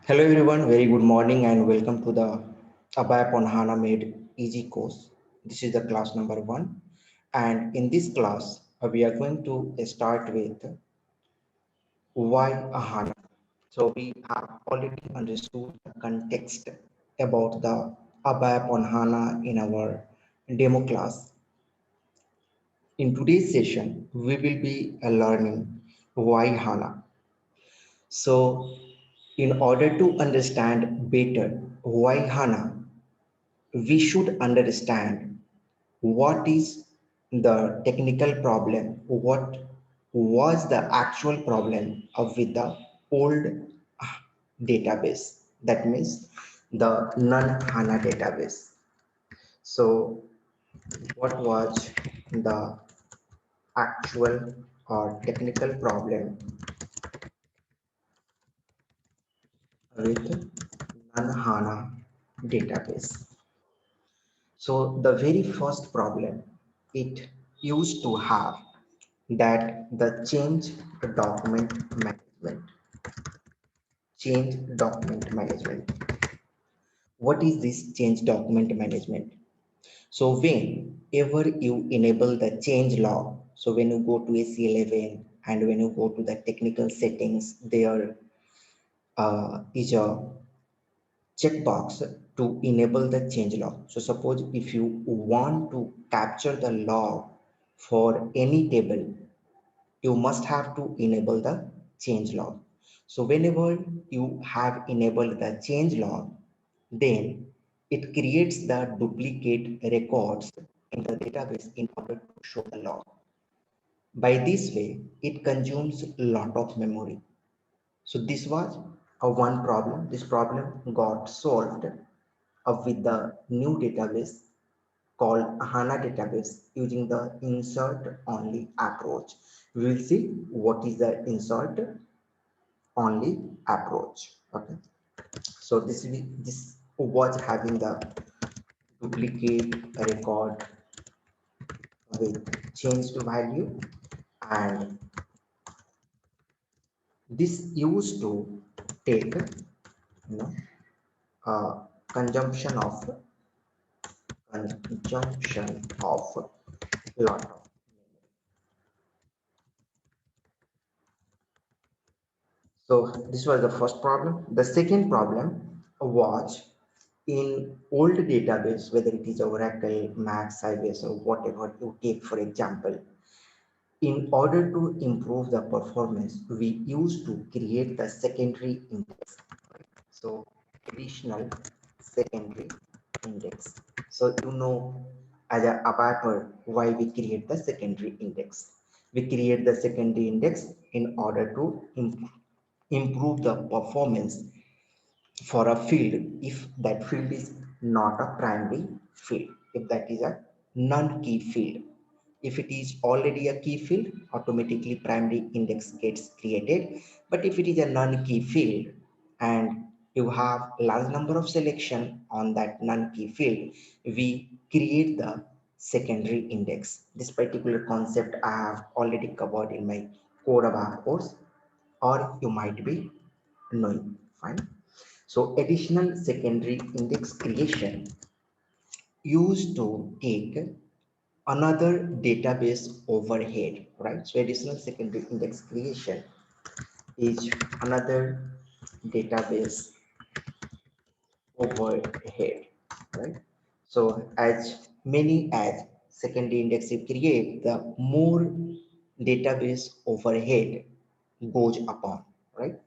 Hello everyone, very good morning and welcome to the Abap on HANA made easy course. This is the class number 1 and in this class we are going to start with why a HANA. So we have already understood the context about the Abap on HANA in our demo class. In today's session we will be learning why HANA. So in order to understand better why HANA, we should understand what is the technical problem, what was the actual problem of with the old database, that means the non-HANA database. So what was the actual or technical problem with non-HANA database? So the very first problem it used to have that the change document management. What is this change document management? So whenever you enable the change log, so when you go to AC11 and when you go to the technical settings, there is a checkbox to enable the change log. So suppose if you want to capture the log for any table, you must have to enable the change log. So whenever you have enabled the change log, then it creates the duplicate records in the database in order to show the log. By this way, it consumes a lot of memory. So this was a one problem. This problem got solved with the new database called HANA database using the insert only approach. We will see what is the insert only approach. Okay, so this was having the duplicate record with change to value, and this used to take you know consumption of lot of. So this was the first problem. The second problem was in old database, whether it is Oracle, Max, Sybase, or whatever you take, for example, in order to improve the performance, we used to create the secondary index. So additional secondary index. So as a Abapper, why we create the secondary index. We create the secondary index in order to improve the performance for a field if that field is not a primary field, if that is a non-key field. If it is already a key field, automatically primary index gets created. But if it is a non-key field and you have large number of selection on that non-key field, we create the secondary index. This particular concept I have already covered in my core Abap course, or you might be knowing. Fine. So additional secondary index creation used to take another database overhead, right? So additional secondary index creation is another database overhead, right? So as many as secondary index you create, the more database overhead goes upon, right?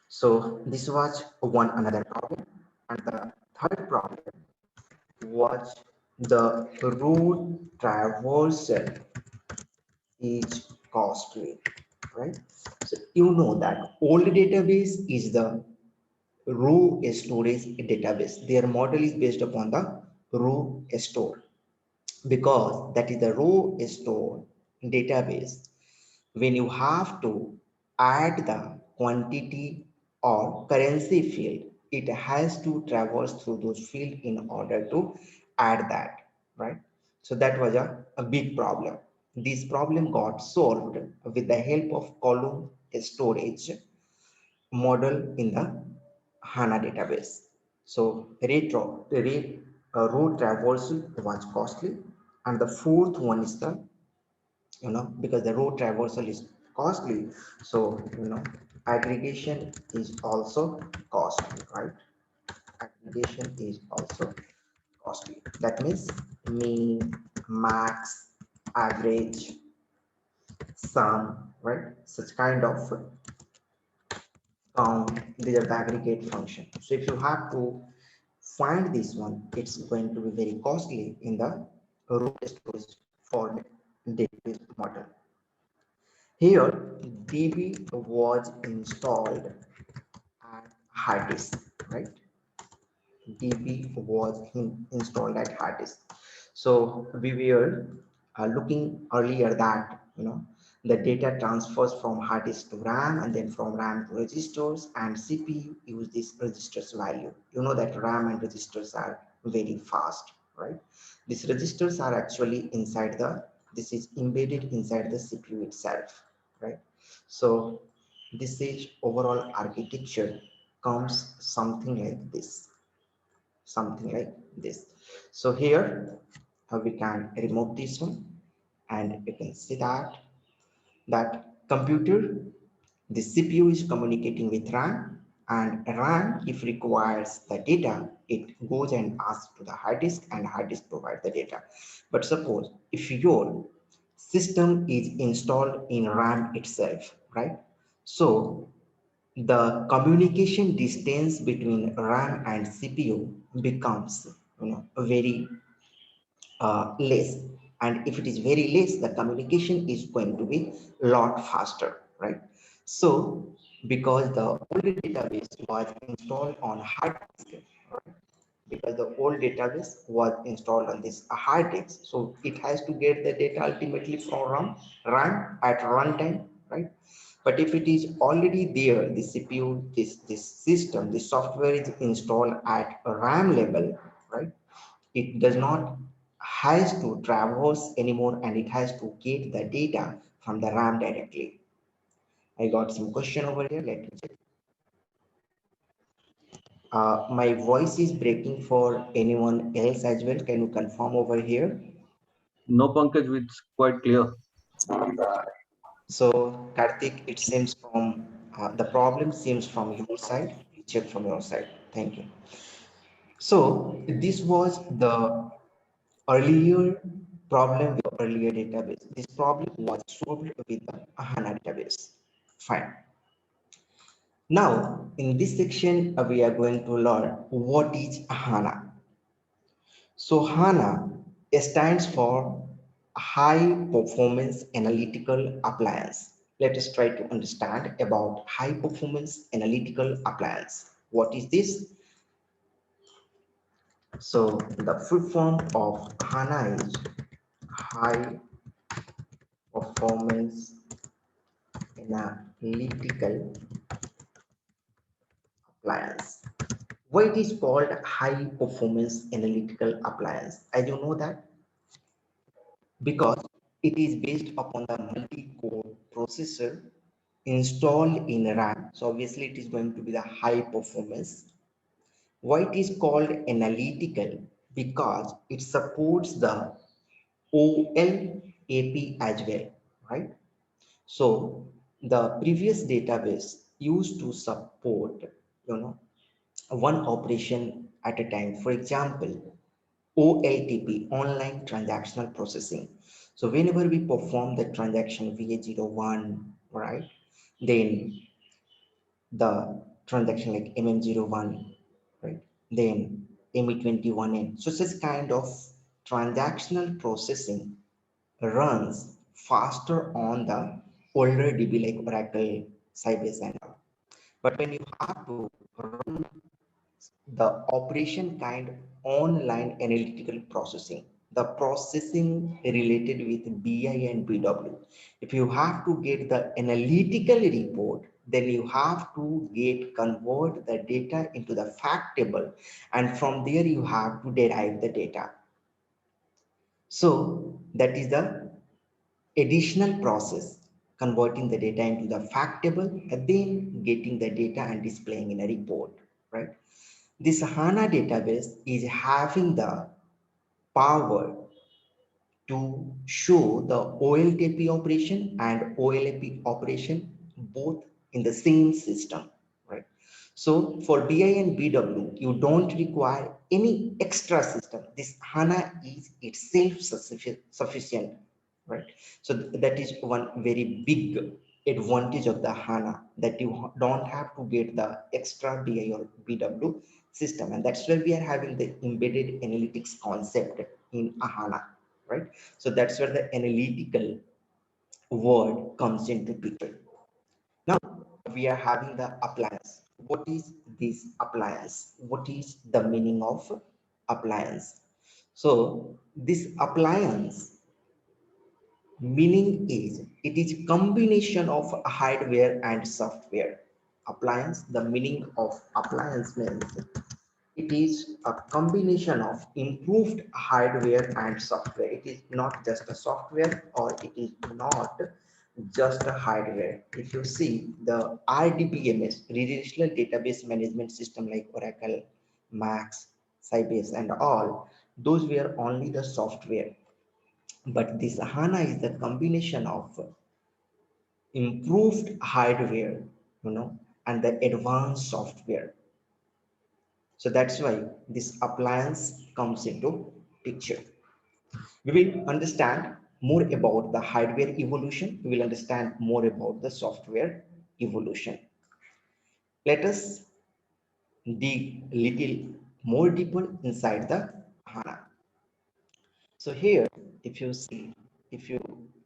So this was one another problem. And the third problem was the road traversal is costly, right? So you know that old database is the row storage database. Their model is based upon the row store, because that is the row store database. When you have to add the quantity or currency field, it has to traverse through those fields in order to add that, right? So that was a big problem. This problem got solved with the help of column storage model in the HANA database. So road traversal was costly, and the fourth one is the, because the road traversal is costly, so aggregation is also costly, right? Aggregation is also costly. That means mean, max, average, sum, right? Such kind of these are the aggregate function. So if you have to find this one, it's going to be very costly in the root storage format database model. Here, DB was installed at hard disk, right? DB was installed at hard disk. So we were looking earlier that the data transfers from hard disk to RAM and then from RAM to registers, and CPU use this registers value. You know that RAM and registers are very fast, right? These registers are actually inside the, this is embedded inside the CPU itself, right? So this is overall architecture comes something like this, something like this. So here we can remove this one, and you can see that computer, the CPU is communicating with RAM, and RAM, if requires the data, it goes and asks to the hard disk, and hard disk provides the data. But suppose if your system is installed in RAM itself, right? So the communication distance between RAM and CPU becomes very less, and if it is very less, the communication is going to be a lot faster, right? So because the old database was installed on hard disk, right? Because the old database was installed on this hard disk, so it has to get the data ultimately from RAM at runtime, right? But if it is already there, the CPU, this system, the software is installed at a RAM level, right? It does not has to traverse anymore, and it has to get the data from the RAM directly. I got some question over here. Let me check. My voice is breaking for anyone else as well. Can you confirm over here? No, Pankaj, it's quite clear. So, Karthik, it seems from the problem seems from your side. You check from your side. Thank you. So, this was the earlier problem with the earlier database. This problem was solved with the HANA database. Fine. Now, in this section, we are going to learn what is HANA. So, HANA stands for High Performance Analytical Appliance. Let us try to understand about High Performance Analytical Appliance. What is this? So, the full form of HANA is High Performance Analytical Appliance. Why it is called high performance analytical appliance? I don't know that, because it is based upon the multi-core processor installed in RAM. So obviously it is going to be the high performance. Why it is called analytical? Because it supports the OLAP as well, right? So the previous database used to support, you know, one operation at a time. For example, OLTP, online transactional processing. So whenever we perform the transaction VA01, right, then the transaction like MM01, right, then ME21N. So such kind of transactional processing runs faster on the older DB like Oracle, Sybase and all. But when you have to run the operation kind online analytical processing, the processing related with BI and BW. If you have to get the analytical report, then you have to convert the data into the fact table, and from there you have to derive the data. So that is the additional process, converting the data into the fact table and then getting the data and displaying in a report. right? This HANA database is having the power to show the OLTP operation and OLAP operation both in the same system, right? So for BI and BW, you don't require any extra system. This HANA is itself sufficient, right? So that is one very big advantage of the HANA, that you don't have to get the extra BI or BW system. And that's why we are having the embedded analytics concept in a HANA, right? So that's where the analytical word comes into picture. Now we are having the appliance. What is this appliance? What is the meaning of appliance? So this appliance meaning is it is combination of hardware and software. Appliance, the meaning of appliance means it is a combination of improved hardware and software. It is not just a software, or it is not just a hardware. If you see the RDBMS, Relational Database Management System like Oracle, Max, Sybase, and all, those were only the software. But this HANA is the combination of improved hardware, and the advanced software. So that's why this appliance comes into picture. We will understand more about the hardware evolution. We will understand more about the software evolution. Let us dig little more deeper inside the HANA. So here, if you see, if you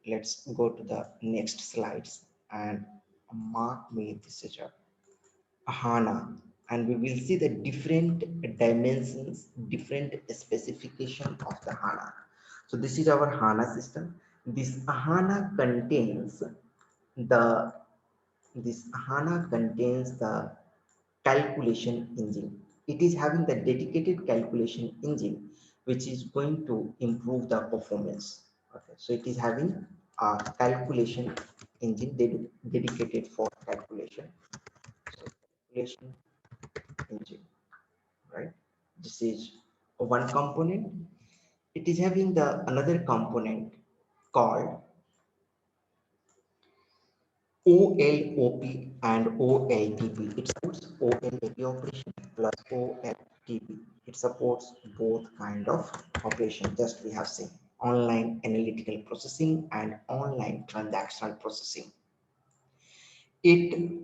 let's go to the next slides and mark me this is a HANA, and we will see the different dimensions, different specification of the HANA. So this is our HANA system. This HANA contains the this HANA contains the calculation engine. It is having the dedicated calculation engine, which is going to improve the performance. Okay, so it is having a calculation engine dedicated for calculation. So calculation engine, right? This is one component. It is having the another component called OLOP and OLTP. It supports OLAP operation plus OLTP. It supports both kind of operation. Just we have seen online analytical processing and online transactional processing. It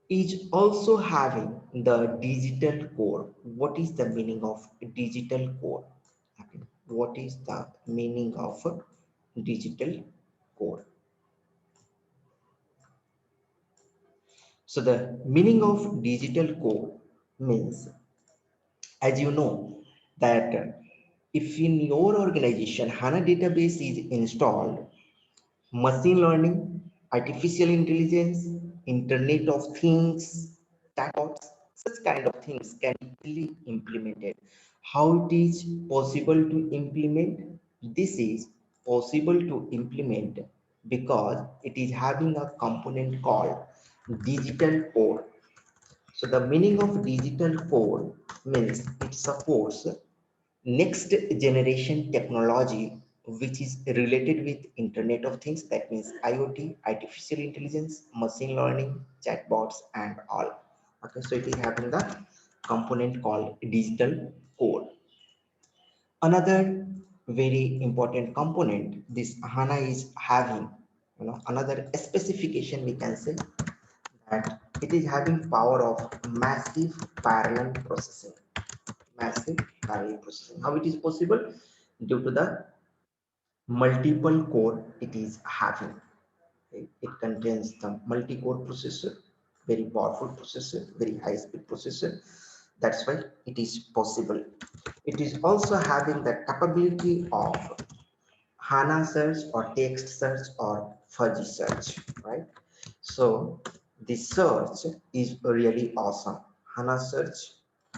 is also having the digital core. What is the meaning of digital core? Okay. What is the meaning of digital core? So the meaning of digital core means, as you know, that if in your organization HANA database is installed, machine learning, artificial intelligence, Internet of Things, chatbots, such kind of things can easily implemented. How it is possible to implement? This is possible to implement because it is having a component called digital core. So the meaning of digital core means it supports next generation technology which is related with Internet of Things, that means IoT, artificial intelligence, machine learning, chatbots, and all. Okay, so it is having the component called digital core. Another very important component this HANA is having, another specification we can say that it is having power of massive parallel processing. Massive parallel processing. How it is possible? Due to the multiple core it is having. It contains the multi-core processor, very powerful processor, very high-speed processor. That's why it is possible. It is also having the capability of HANA search or text search or fuzzy search, right? So the search is really awesome. HANA search,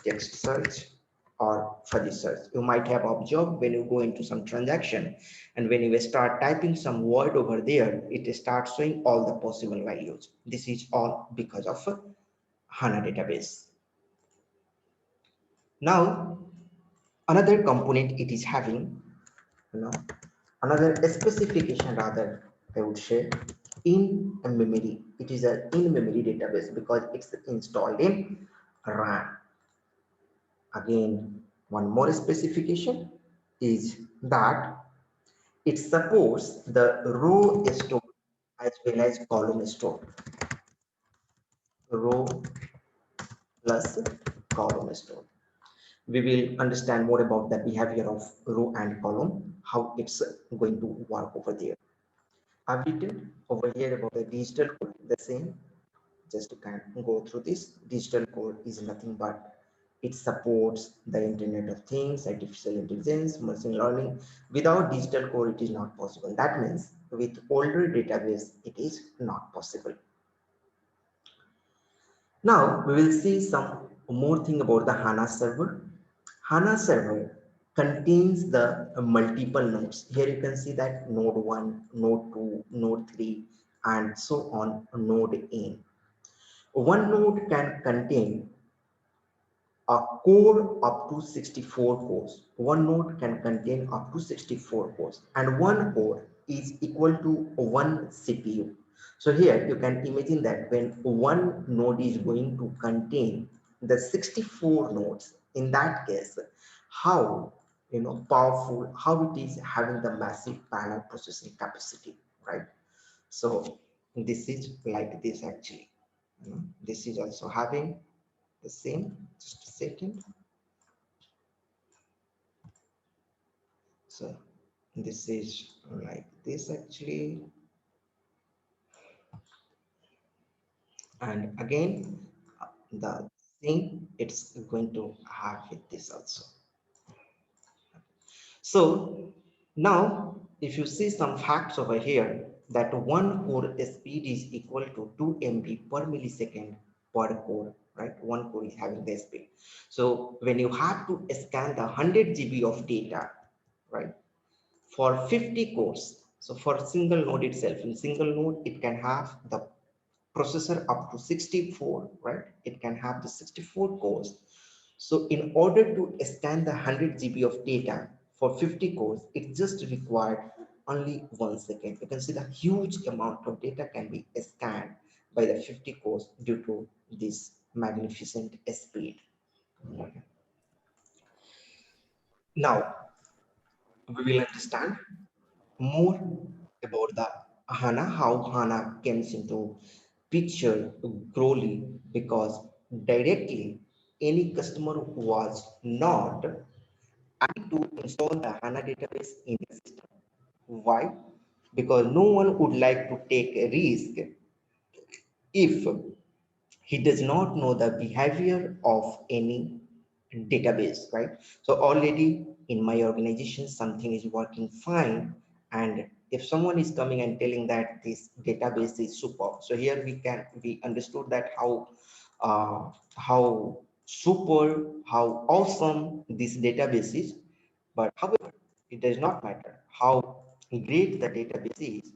text search, or fuzzy search. You might have observed when you go into some transaction and when you start typing some word over there, it starts showing all the possible values. This is all because of HANA database. Now, another component it is having, you know, another specification rather, I would say, in a memory. It is an in-memory database because it's installed in RAM. Again, one more specification is that it supports the row store as well as column store. Row plus column store. We will understand more about the behavior of row and column, how it's going to work over there. I've written over here about the digital code, the same. Just to kind of go through this, digital code is nothing but it supports the Internet of Things, artificial intelligence, machine learning. Without digital code, it is not possible. That means with older database, it is not possible. Now we will see some more thing about the HANA server. HANA server contains the multiple nodes. Here you can see that node 1, node 2, node 3, and so on, node n. One node can contain a core up to 64 cores. One node can contain up to 64 cores, and one core is equal to one CPU. So here you can imagine that when one node is going to contain the 64 nodes, in that case, how powerful, how it is having the massive parallel processing capacity, right? So this is like this actually. This is also having the same. Just a second. So this is like this actually, and again the thing it's going to have with this also. So now if you see some facts over here, that one core speed is equal to 2 MB per millisecond per core, right? One core is having the speed. So when you have to scan the 100 GB of data, right, for 50 cores. So for a single node itself, in single node, it can have the processor up to 64, right? It can have the 64 cores. So in order to scan the 100 GB of data for 50 cores, it just required only 1 second. You can see the huge amount of data can be scanned by the 50 cores due to this magnificent speed. Now we will understand more about the HANA, how HANA comes into picture growly, because directly any customer who was not able to install the HANA database in the system. Why? Because no one would like to take a risk if he does not know the behavior of any database, right? So already in my organization, something is working fine. And if someone is coming and telling that this database is super, so here we understood that how super, how awesome this database is. But however, it does not matter how great the database is.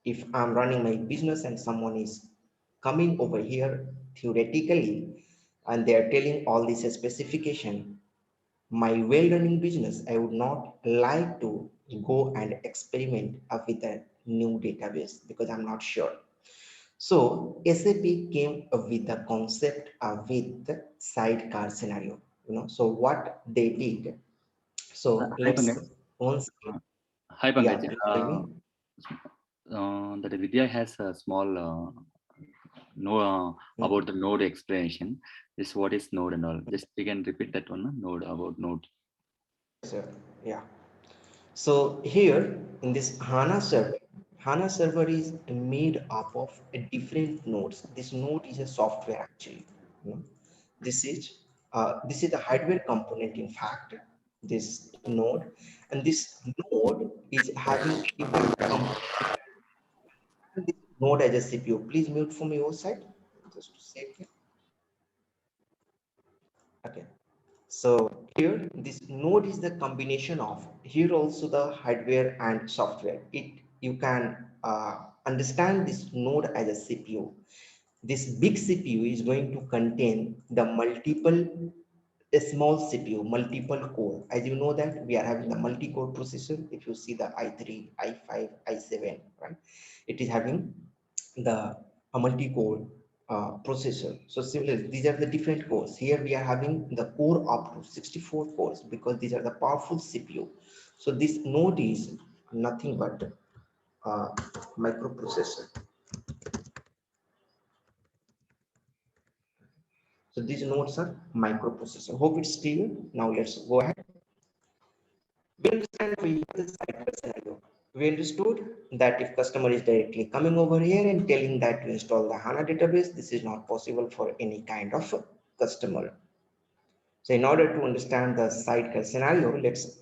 If I'm running my business and someone is coming over here theoretically and they are telling all this specification, my well-running business, I would not like to go and experiment with a new database because I'm not sure. So SAP came with the concept with the sidecar scenario. So what they did. So Hi, let's Pankaj. once, Uh, Hi, yeah, Pankaj. please tell me. That Vidya has a small no about the node explanation. This what is node and all. Just you can repeat that one. Node about node. Yes, sir. Yeah. So here in this HANA server is made up of different nodes. This node is a software actually. You know. This is the hardware component. In fact, this node, and this node is having different components. This node as a CPU. Please mute from your side. Just to save. Okay. So here, this node is the combination of here also the hardware and software. You can understand this node as a CPU. This big CPU is going to contain the multiple a small CPU, multiple core. As you know that we are having the multi-core processor. If you see the i3, i5, i7, right? It is having the a multi-core processor. So similarly, these are the different cores. Here we are having the core up to 64 cores because these are the powerful CPU. So this node is nothing but microprocessor. So these nodes are microprocessor. Hope it's clear. Now let's go ahead. We understand we have the cycle scenario. We understood that if customer is directly coming over here and telling that to install the HANA database, this is not possible for any kind of customer. So in order to understand the sidecar scenario, let's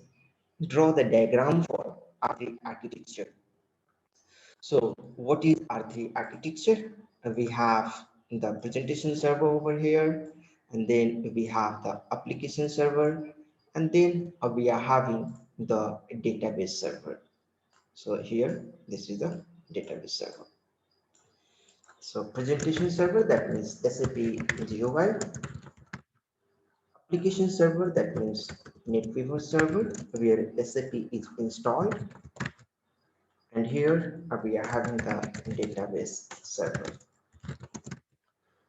draw the diagram for R3 architecture. So what is R3 architecture? We have the presentation server over here, and then we have the application server, and then we are having the database server. So here, this is the database server. So presentation server, that means SAP GUI. Application server, that means NetWeaver server, where SAP is installed. And here we are having the database server.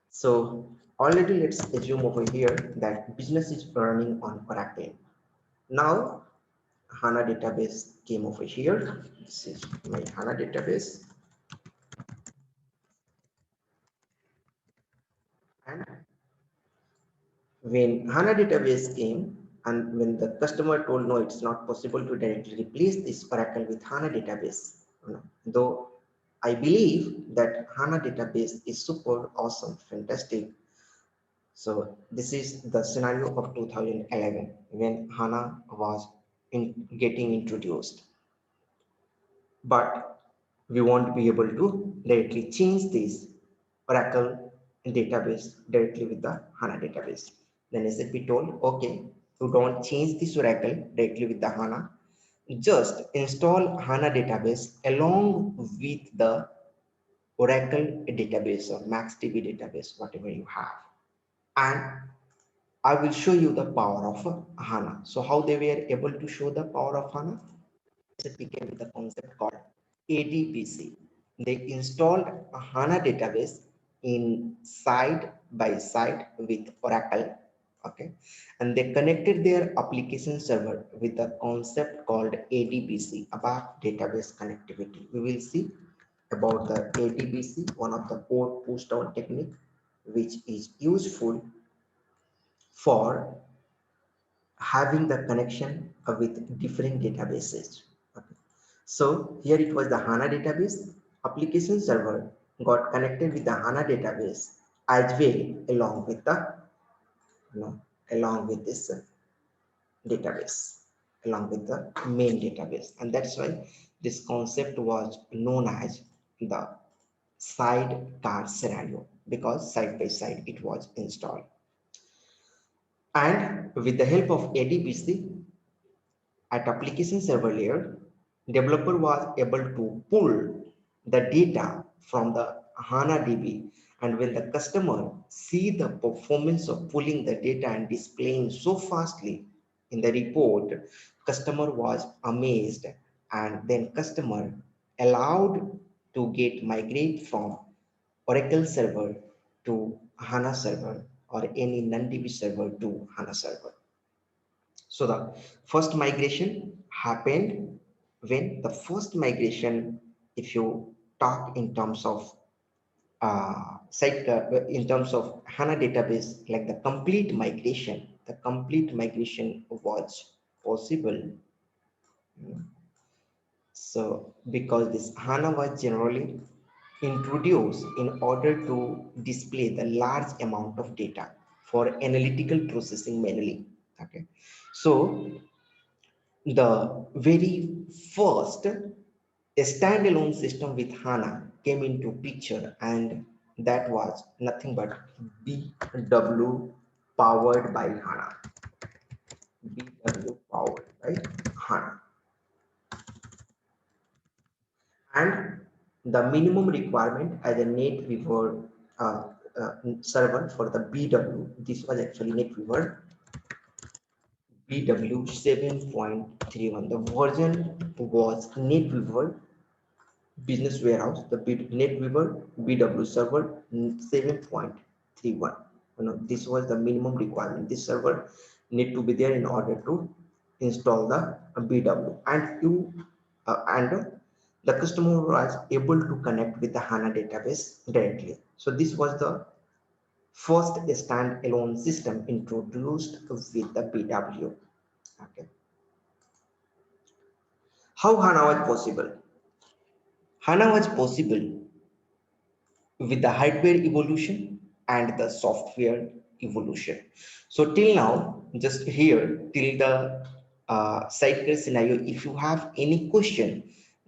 So already let's assume over here that business is running on Oracle. Now HANA database came over here. This is my HANA database. And when HANA database came and when the customer told no, it's not possible to directly replace this Oracle with HANA database. Though I believe that HANA database is super awesome, fantastic. So this is the scenario of 2011 when HANA was getting introduced. But we won't be able to directly change this Oracle database directly with the HANA database. Then SAP told, okay, you don't change this Oracle directly with the HANA, just install HANA database along with the Oracle database or MaxDB database, whatever you have. And I will show you the power of HANA. So how they were able to show the power of HANA? SAP came with a concept called ADBC. They installed a HANA database in side by side with Oracle. Okay, and they connected their application server with the concept called ADBC, Abap database connectivity. We will see about the ADBC, one of the core push down technique, which is useful for having the connection with different databases. Okay. So here it was the HANA database. Application server got connected with the HANA database as well along with the along with this database, along with the main database, and that's why this concept was known as the sidecar scenario, because side by side it was installed. And with the help of ADBC, at application server layer, developer was able to pull the data from the HANA DB. And when the customer see the performance of pulling the data and displaying so fastly in the report, customer was amazed, and then customer allowed to get migrate from Oracle server to HANA server or any non-DB server to HANA server. So the first migration happened when the first migration, if you talk in terms of in terms of HANA database, like the complete migration was possible. So because this HANA was generally introduced in order to display the large amount of data for analytical processing manually. Okay, so the very first standalone system with HANA came into picture, and that was nothing but BW powered by HANA. BW powered by HANA. And the minimum requirement as a NetWeaver server for the BW, this was actually NetWeaver BW 7.31. The version was NetWeaver Business Warehouse, the NetWeaver BW server 7.31. This was the minimum requirement. This server need to be there in order to install the BW, and the customer was able to connect with the HANA database directly. So this was the first standalone system introduced with the BW. Okay. How HANA was possible? HANA was possible with the hardware evolution and the software evolution. So till now, just here till the sidecar scenario, if you have any question,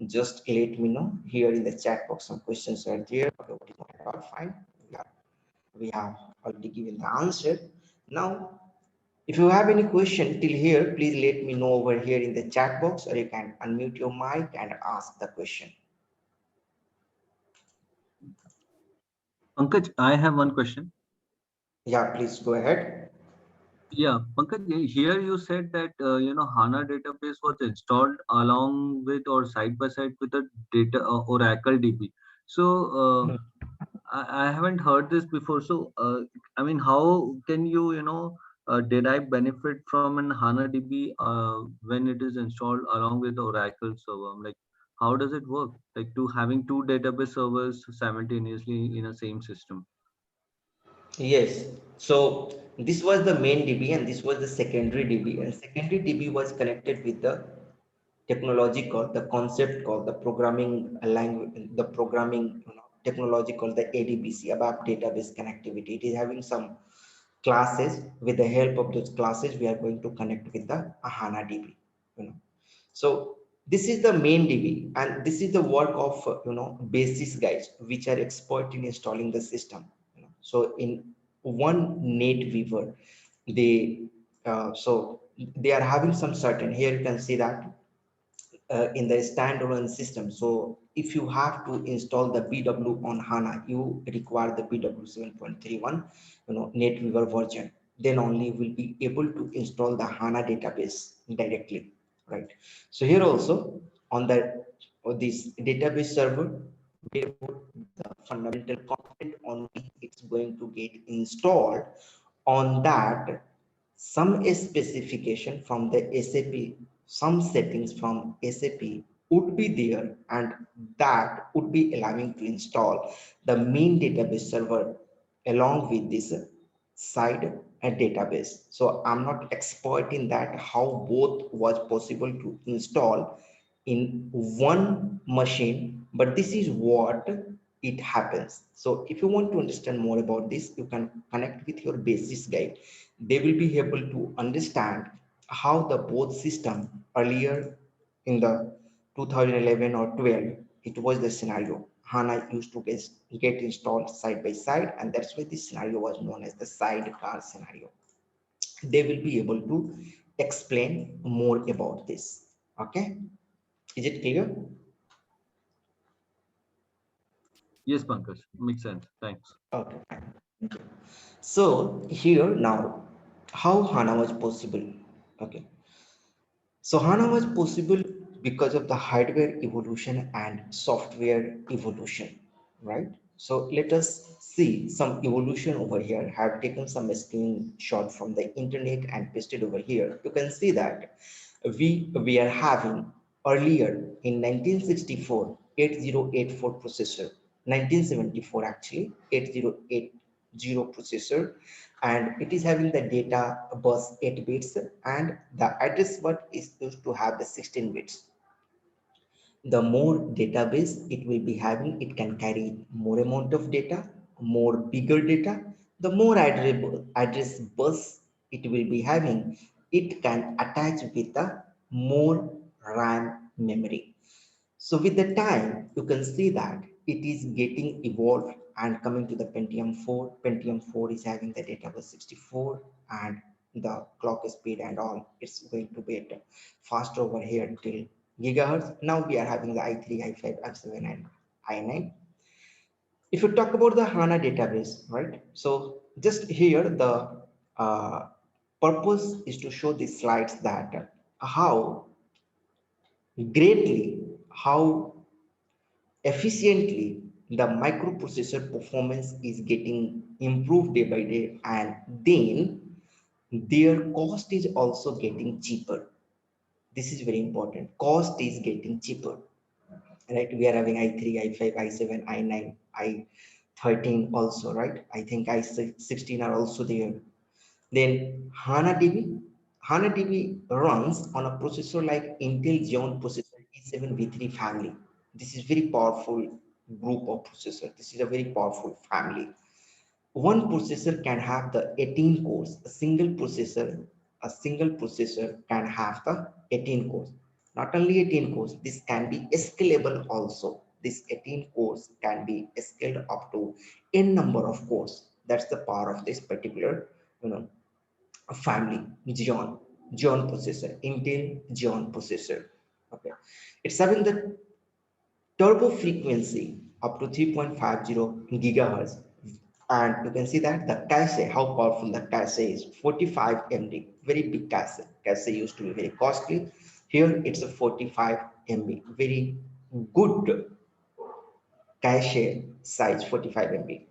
just let me know here in the chat box. Some questions are there. Okay, what is not at all fine. We have already given the answer. Now, if you have any question till here, please let me know over here in the chat box, or you can unmute your mic and ask the question. Pankaj, I have one question. Yeah, please go ahead. Yeah, Pankaj, here you said that HANA database was installed along with or side by side with the data Oracle DB. So I haven't heard this before. So I mean, how can you derive benefit from an HANA DB when it is installed along with Oracle server? Like, how does it work? Like to having two database servers simultaneously in a same system. Yes. So this was the main DB and this was the secondary DB. And secondary DB was connected with the technology called the concept called the programming language, the programming technology called the ADBC, Abap database connectivity. It is having some classes. With the help of those classes, we are going to connect with the HANA DB. You know. So this is the main DB, and this is the work of basis guys, which are expert in installing the system. So in one NetWeaver, they so they are having some certain. Here you can see that in the standalone system. So if you have to install the BW on HANA, you require the BW 7.31, NetWeaver version. Then only you will be able to install the HANA database directly, right? So here also on the this database server, we put the fundamental content on which it's going to get installed. On that, some specification from the SAP, some settings from SAP would be there, and that would be allowing to install the main database server along with this side and database. So I'm not expert in that, how both was possible to install in one machine, but this is what it happens. So if you want to understand more about this, you can connect with your basis guide. They will be able to understand how the both system earlier in the 2011 or 12, it was the scenario HANA used to get installed side by side, and that's why this scenario was known as the sidecar scenario. They will be able to explain more about this. Okay, is it clear? Yes, Pankaj, makes sense. Thanks. Okay, fine. Thank you. So here now, how HANA was possible? Okay, so HANA was possible because of the hardware evolution and software evolution, right? So let us see some evolution over here. I have taken some screenshot from the internet and pasted over here. You can see that we are having earlier in 1964 8084 processor, 1974 actually 8080 processor, and it is having the data bus 8 bits, and the address bus is used to have the 16 bits. The more database it will be having, it can carry more amount of data, more bigger data. The more address bus it will be having, it can attach with the more RAM memory. So with the time, you can see that it is getting evolved and coming to the Pentium 4. Pentium 4 is having the data bus 64 and the clock speed and all. It's going to be fast over here till gigahertz. Now we are having the i3, i5, i7, and i9. If you talk about the HANA database, right? So just here the uh, purpose is to show these slides that how greatly, how efficiently the microprocessor performance is getting improved day by day, and then their cost is also getting cheaper. This is very important. Cost is getting cheaper, right? We are having i3, i5, i7, i9, i13 also, right? I think i16 are also there. Then HANA DB runs on a processor like Intel Xeon processor E7 V3 family. This is very powerful group of processor. This is a very powerful family. One processor can have the 18 cores. A single processor can have the 18 cores. Not only 18 cores, this can be scalable also. This 18 cores can be scaled up to n number of cores. That's the power of this particular, you know, family. Xeon processor, Intel Xeon processor. Okay, it's having the turbo frequency up to 3.50 gigahertz, and you can see that the cache, how powerful the cache is. 45 MB, very big cache used to be very costly. Here it's a 45 MB, very good cache size, 45 MB,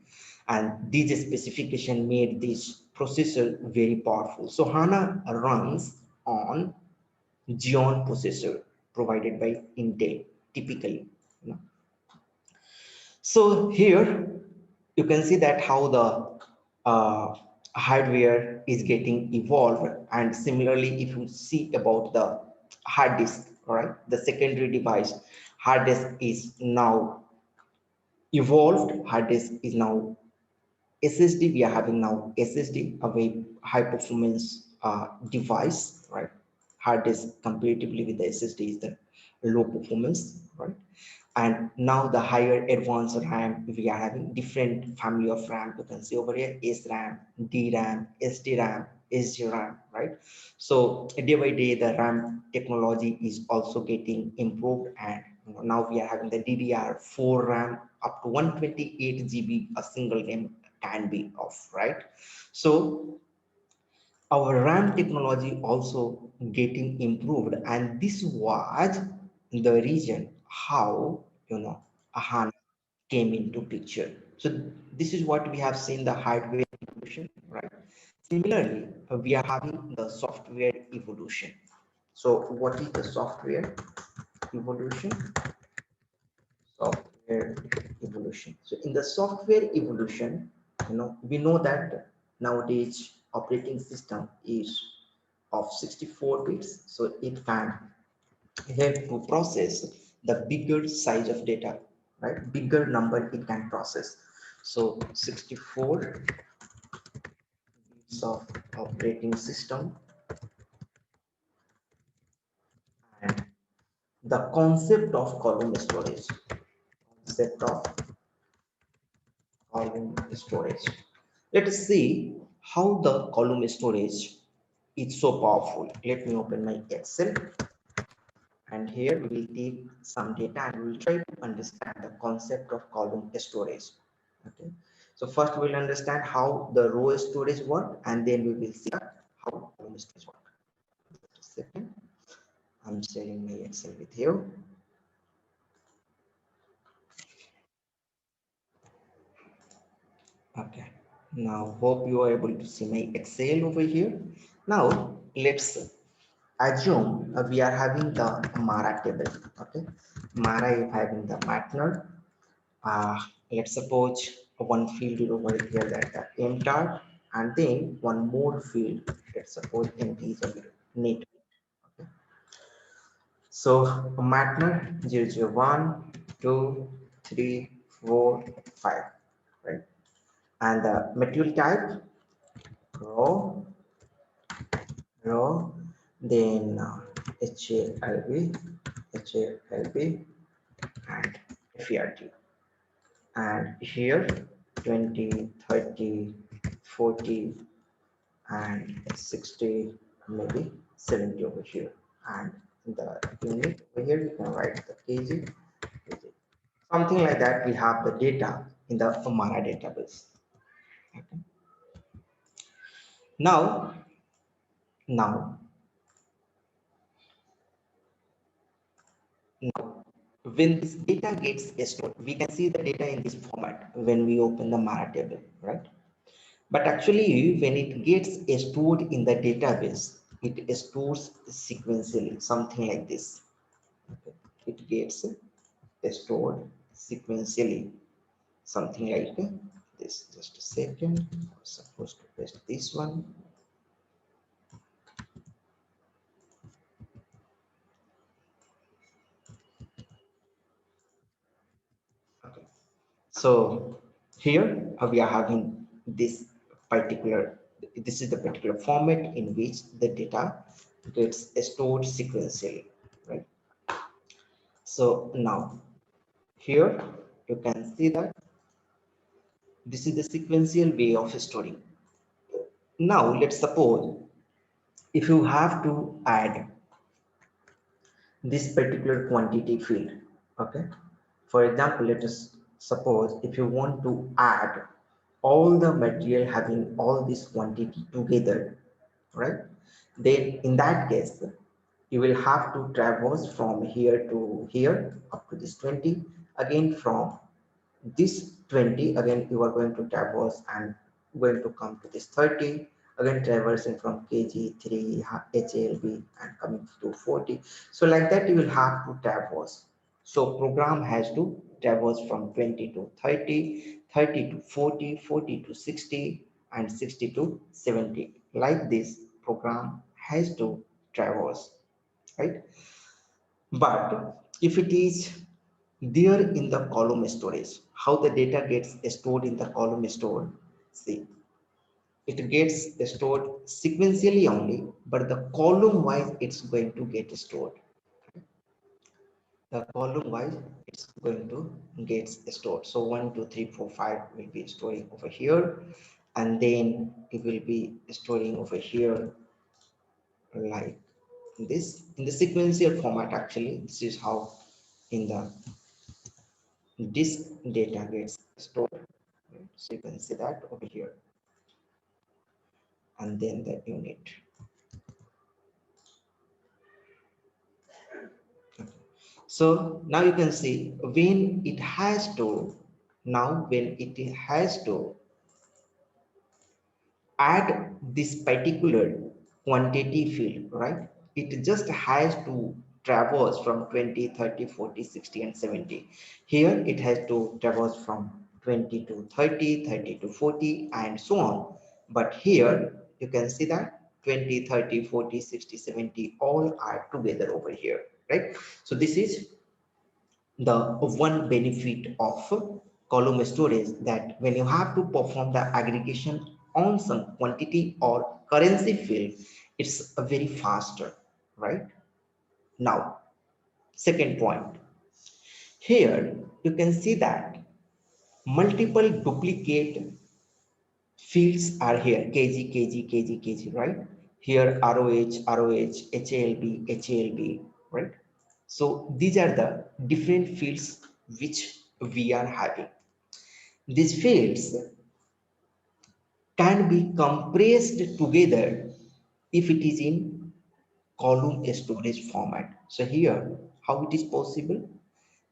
and this specification made this processor very powerful. So HANA runs on Xeon processor provided by Intel typically, you know. So here you can see that how the hardware is getting evolved, and similarly if you see about the hard disk, all right, the secondary device, hard disk is now evolved. Hard disk is now SSD. We are having now SSD, a very high performance device, right? Hard disk comparatively with the SSD is the low performance, right? And now the higher advanced RAM, we are having different family of RAM. You can see over here SRAM, DRAM, SDRAM, SGRAM, right? So day by day the RAM technology is also getting improved, and now we are having the DDR4 RAM up to 128 GB a single RAM can be of, right? So our RAM technology also getting improved, and this was the reason how, you know, HANA came into picture. So this is what we have seen, the hardware evolution, right? Similarly, we are having the software evolution. So what is the software evolution? Software evolution. So in the software evolution, we know that nowadays operating system is of 64 bits, so it can help to process the bigger size of data, right? Bigger number it can process. So 64 bits of operating system, and the concept of column storage. Concept of column storage. Let us see how the column storage is so powerful. Let me open my Excel, and here we will take some data and we will try to understand the concept of column storage. Okay, so first we will understand how the row storage work, and then we will see how column storage work. Just a second, I'm sharing my Excel with you. Okay, now hope you are able to see my Excel over here. Now let's assume we are having the Mara table. Okay, Mara is having the partner. Let's suppose one field over here that the mtar, and then one more field. Let's suppose empty is over net. Okay. So partner 001, 2, 3, 4, 5, right? And the material type row, then HALB, and FERT. And here 20, 30, 40, and 60, maybe 70 over here. And the unit over here, you can write the kg, something like that. We have the data in the Mara database. Okay. Now Now, when this data gets stored, we can see the data in this format when we open the Mara table, right? But actually, when it gets stored in the database, it stores sequentially, something like this. Okay. It gets stored sequentially, something like this. Just a second. I'm supposed to paste this one. Okay. So here we are having this particular, this is the particular format in which the data gets stored sequentially, right? So now here you can see that this is the sequential way of storing. Now let's suppose if you have to add this particular quantity field, okay? For example, let us suppose if you want to add all the material having all this quantity together, right? Then in that case, you will have to traverse from here to here up to this 20, again from this 20, again you are going to traverse and going to come to this 30, again traversing from kg3 HLB and coming to 40. So like that you will have to traverse. So program has to traverse from 20 to 30, 30 to 40, 40 to 60, and 60 to 70. Like this program has to traverse, right? But if it is there in the column storage, how the data gets stored in the column store, see, it gets stored sequentially only, but the column wise it's going to get stored. The column wise it's going to get stored. So 1 2 3 4 5 will be storing over here, and then it will be storing over here like this in the sequential format. Actually, this is how in the disk data gets stored, right? So you can see that over here, and then the unit. So now you can see when it has to, now when it has to add this particular quantity field, right? It just has to traverse from 20, 30, 40, 60, and 70. Here it has to traverse from 20 to 30, 30 to 40, and so on. But here you can see that 20, 30, 40, 60, 70 all are together over here, right? So this is the one benefit of column storage, that when you have to perform the aggregation on some quantity or currency field, it's a very faster, right? Now, second point, here you can see that multiple duplicate fields are here, kg, right? Here ROH, HALB, right? So these are the different fields which we are having. These fields can be compressed together if it is in column storage format. So here, how it is possible?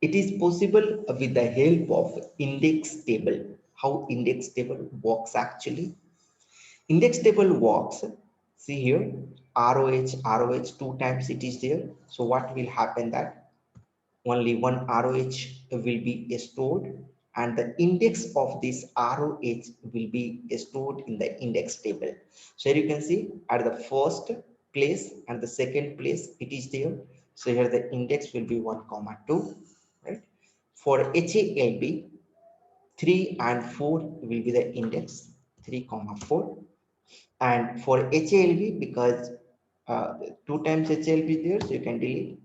It is possible with the help of index table. How index table works actually? Index table works. See here, ROH, two times it is there. So what will happen that only one ROH will be stored, and the index of this ROH will be stored in the index table. So here you can see at the first place and the second place it is there. So here the index will be 1 comma 2, right? For HALB, 3 and 4 will be the index, 3 comma 4. And for HALB, because 2 times HALB there, so you can delete.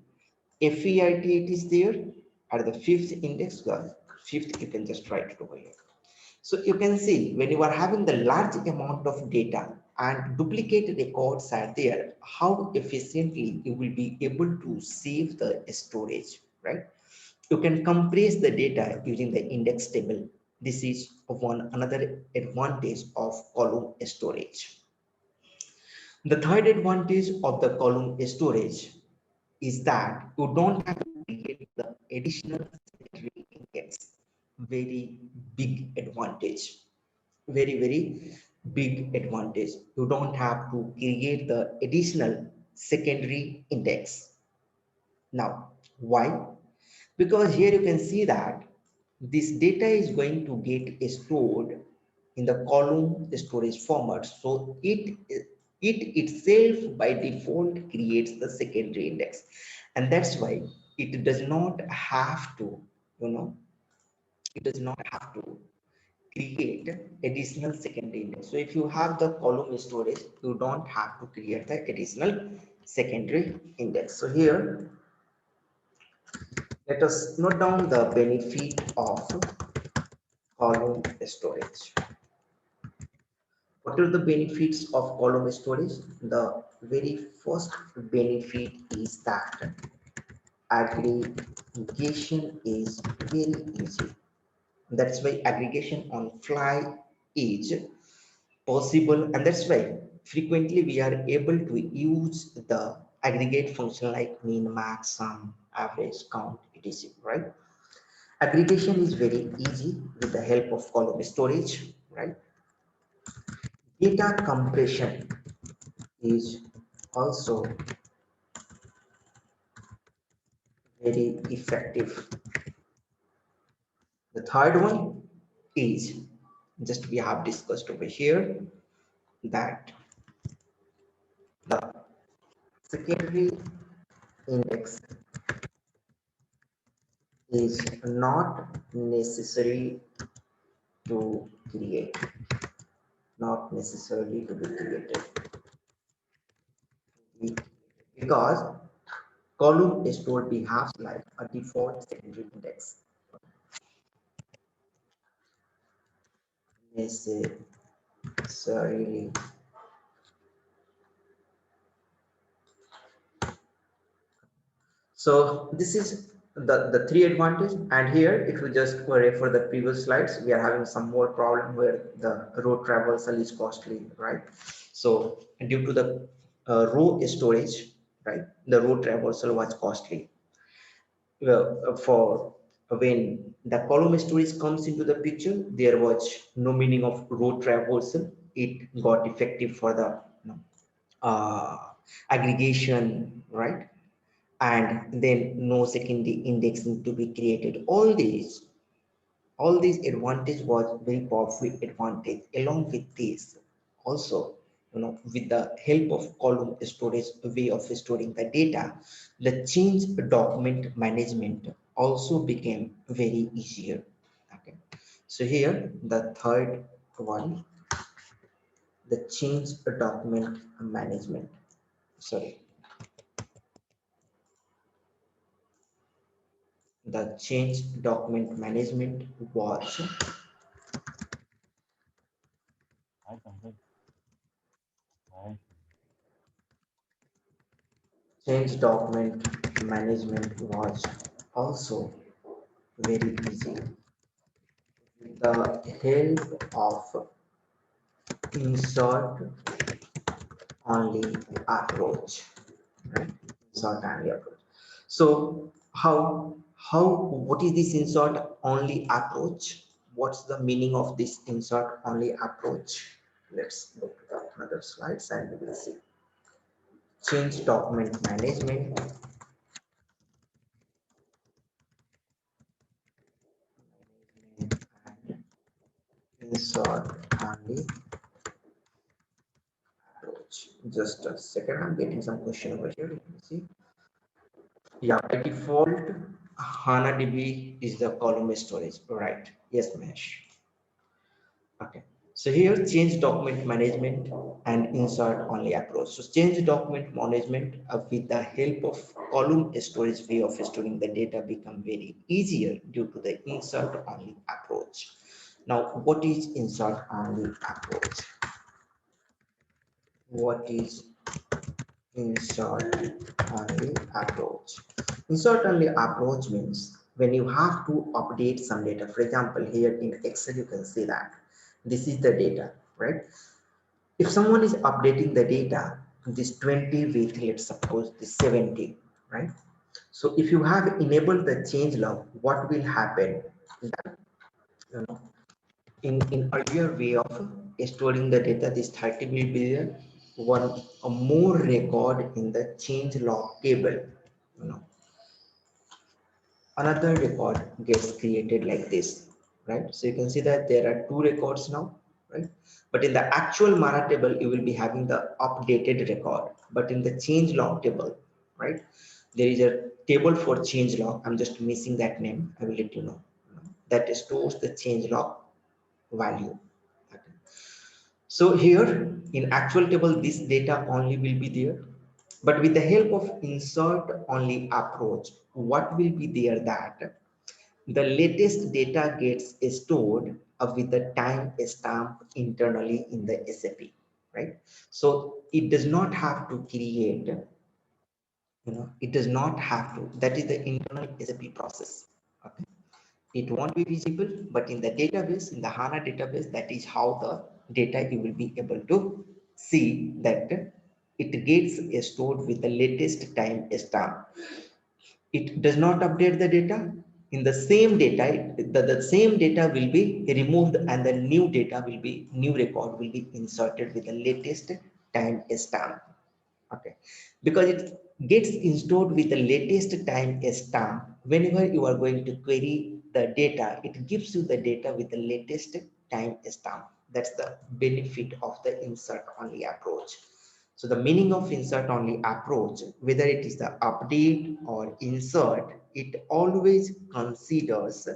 FEIT it is there at the fifth index, the fifth you can just write it over here. So you can see when you are having the large amount of data and duplicate records are there, how efficiently you will be able to save the storage, right? You can compress the data using the index table. This is one another advantage of column storage. The third advantage of the column storage is that you don't have to create the additional secondary index. Very big advantage. Very big advantage. You don't have to create the additional secondary index. Now, why? Because here you can see that this data is going to get stored in the column storage format. So it itself by default creates the secondary index. And that's why it does not have to, you know, it does not have to create additional secondary index. So if you have the column storage, you don't have to create the additional secondary index. So here, let us note down the benefit of column storage. What are the benefits of column storage? The very first benefit is that aggregation is very easy. That's why aggregation on fly is possible, and that's why frequently we are able to use the aggregate function like min, max, sum, average, count, etc. Right? Aggregation is very easy with the help of column storage, right? Data compression is also very effective. The third one is just we have discussed over here that the secondary index is not necessary to create, not necessarily to be created, because column store behaves like a default secondary index. Necessarily. So this is the three advantage. And here, if you just refer the previous slides, we are having some more problem where the row traversal is costly, right? So due to the row storage, right, the row traversal was costly. For when the column storage comes into the picture, there was no meaning of row traversal. It got effective for the uh, aggregation, right? And then no secondary index need to be created. All these advantage was very powerful advantage. Along with this, also, with the help of column storage way of storing the data, the change document management also became very easier. Okay, so here the third one, the change document management. Sorry, the change document management was change document management was also very easy with the help of insert only approach, right? Insert only approach. So what is this insert only approach? What's the meaning of this insert only approach? Let's go to the another slides and we will see. Change document management and insert only approach. Just a second, I'm getting some question over here. Let me see. Yeah, by default, HANA-DB is the column storage, right? Yes, Mahesh. Okay. So here, change document management and insert only approach. So change document management with the help of column storage way of storing the data become very easier due to the insert only approach. Now, what is insert only approach? What is insert only approach? Insert only approach means when you have to update some data. For example, here in Excel, you can see that this is the data, right? If someone is updating the data, this 20 with, let's suppose, this 70, right? So if you have enabled the change log, what will happen? That, you know, in earlier way of storing the data, this 30 will be there, one a more record in the change log table, you know, another record gets created like this, right? So you can see that there are two records now, right? But in the actual mana table you will be having the updated record, but in the change log table, right, there is a table for change log. I'm just missing that name, I will let you know, that stores the change log value. Okay. So here in actual table, this data only will be there, but with the help of insert only approach, what will be there, that the latest data gets stored with the time stamp internally in the SAP, right? So it does not have to create, it does not have to, that is the internal SAP process. Okay. It won't be visible, but in the database, in the HANA database, that is how the data you will be able to see that it gets stored with the latest time stamp. It does not update the data. In the same data, the same data will be removed and the new data will be, new record will be inserted with the latest time stamp. Okay, because it gets installed with the latest time stamp. Whenever you are going to query the data, it gives you the data with the latest time stamp. That's the benefit of the insert only approach. So the meaning of insert only approach, whether it is the update or insert, it always considers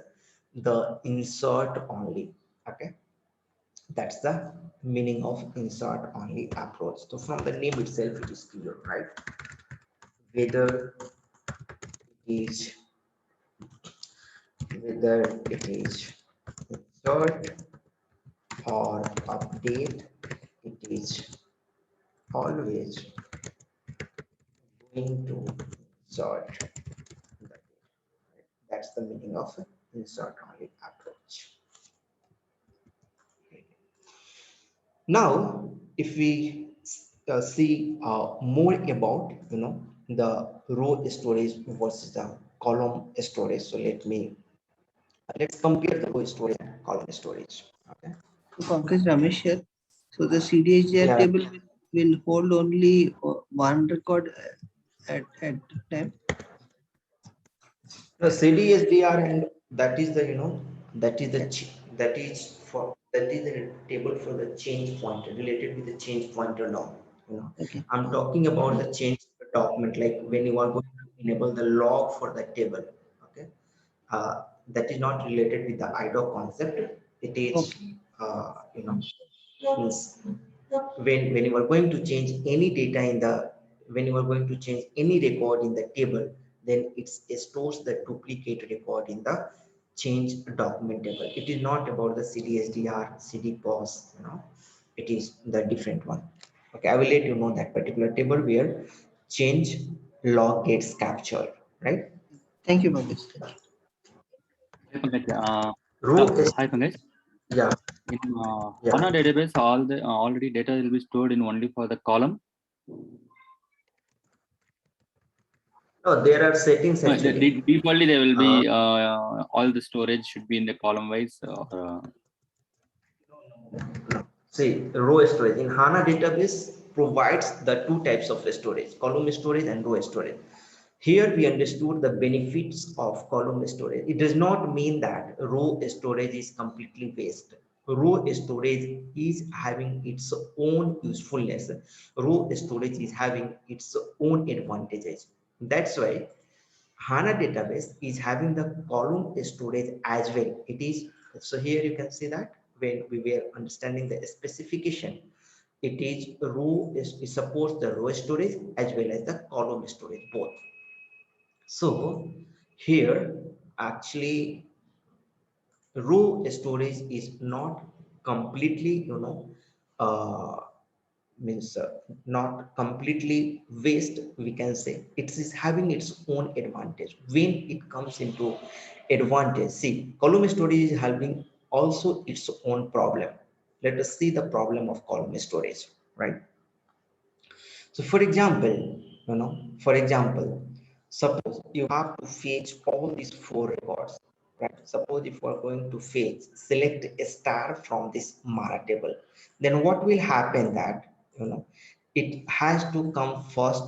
the insert only. Okay, that's the meaning of insert only approach. So from the name itself it is clear, right? Whether it is, whether it is insert or update, it is always going to insert the data. That's the meaning of insert only approach. Now, if we see more about, the row storage versus the column storage. So let's compare the row storage and column storage. Okay. Pankaj Ramesh here. So the CDHDR Yeah. table will hold only one record at time. The CDSDR, and that is the, that is the that is the table for the change pointer, related with the change pointer log. Okay. I'm talking about the change document, like when you are going to enable the log for the table. Okay, that is not related with the IDOC concept. It is, Okay. means when you are going to change any data in the, when you are going to change any record in the table, then it stores the duplicate record in the change document table. It is not about the CDSDR, CDPOS, it is the different one. Okay, I will let you know that particular table where change log gets captured, right? Thank you, Pankaj. Thank you. Hi, Pankaj. Row is, Hi, Pankaj. yeah, In yeah. HANA database, all the already data will be stored in only for the column. No, there are settings No, actually. defaultly there will Uh, be all the storage should be in the column wise. See, row storage in HANA database provides the two types of storage, column storage and row storage. Here we understood the benefits of column storage. It does not mean that row storage is completely waste. Row storage is having its own usefulness. Row storage is having its own advantages. That's why HANA database is having the column storage as well. It is, so here you can see that when we were understanding the specification, it is row, it supports the row storage as well as the column storage both. So here actually row storage is not completely, uh, means not completely waste, we can say. It is having its own advantage. When it comes into advantage, see, column storage is having also its own problem. Let us see the problem of column storage, right? So for example, for example, suppose you have to fetch all these four records, right? Suppose if we are going to fetch, select a star from this Mara table, then what will happen that, it has to come first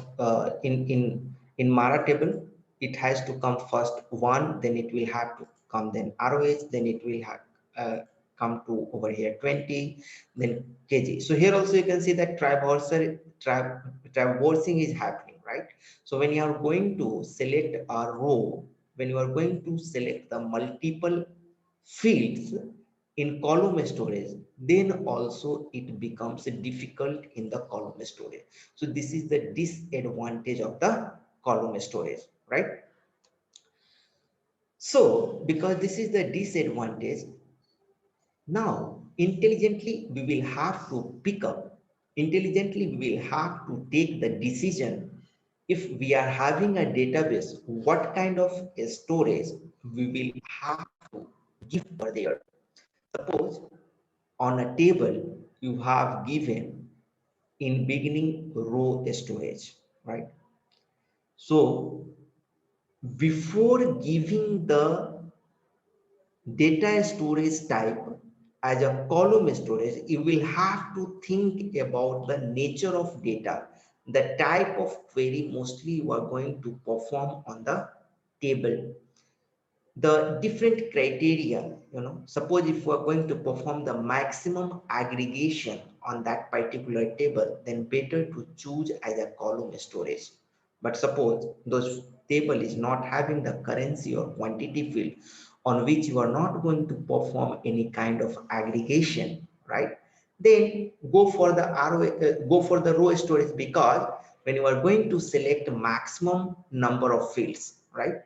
in Mara table, it has to come first one, then it will have to come then ROH, then it will have uh, come to over here 20, then kg. So here also you can see that traversing is happening, right? So when you are going to select a row, when you are going to select the multiple fields in column storage, then also it becomes difficult in the column storage. So this is the disadvantage of the column storage, right? So because this is the disadvantage, now, we will have to intelligently, we will have to take the decision if we are having a database, what kind of a storage we will have to give over there. Suppose on a table, you have given in beginning row storage, right? So before giving the data storage type as a column storage, you will have to think about the nature of data, the type of query mostly you are going to perform on the table, the different criteria. Suppose if we are going to perform the maximum aggregation on that particular table, then better to choose as a column storage. But suppose those table is not having the currency or quantity field on which you are not going to perform any kind of aggregation, right? Then go for the go for the row storage, because when you are going to select maximum number of fields, right,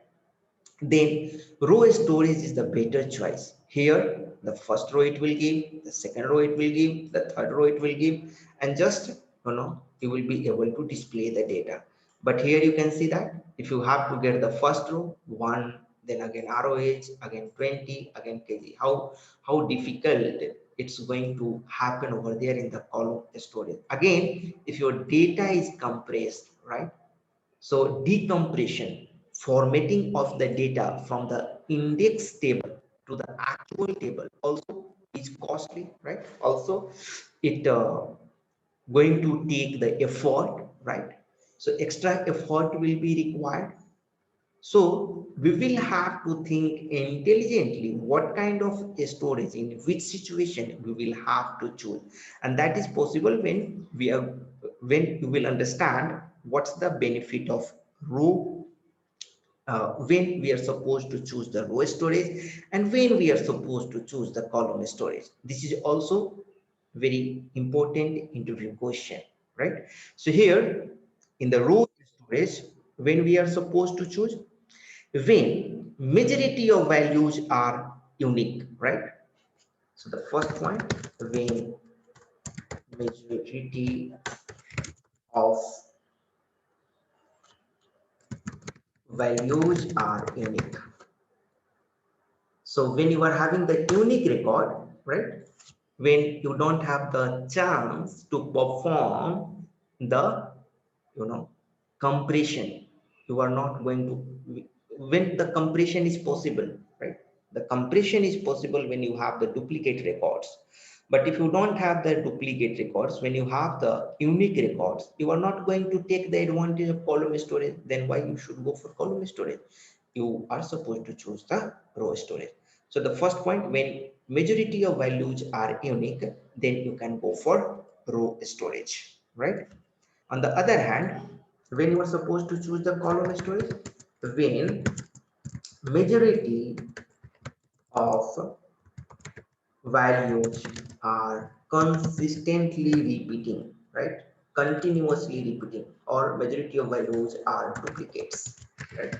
then row storage is the better choice. Here, the first row it will give, the second row it will give, the third row it will give, and just, you will be able to display the data. But here you can see that if you have to get the first row, 1, then again ROH, again 20, again kg, how difficult it's going to happen over there in the column storage. Again, if your data is compressed, right? So decompression, formatting of the data from the index table to the actual table also is costly, right? Also, it going to take the effort, right? So extra effort will be required. So we will have to think intelligently what kind of storage, in which situation we will have to choose, and that is possible when you will understand what's the benefit of row, when we are supposed to choose the row storage and when we are supposed to choose the column storage. This is also very important interview question, right? So here in the row storage, when we are supposed to choose, when majority of values are unique, right? So the first point, when majority of values are unique. So when you are having the unique record, right? When you don't have the chance to perform the, compression, you are not going to, when the compression is possible, right? The compression is possible when you have the duplicate records. But if you don't have the duplicate records, when you have the unique records, you are not going to take the advantage of column storage. Then why you should go for column storage? You are supposed to choose the row storage. So the first point, when majority of values are unique, then you can go for row storage, right? On the other hand, when you are supposed to choose the column storage, when majority of values are consistently repeating, right? Continuously repeating, or majority of values are duplicates, right?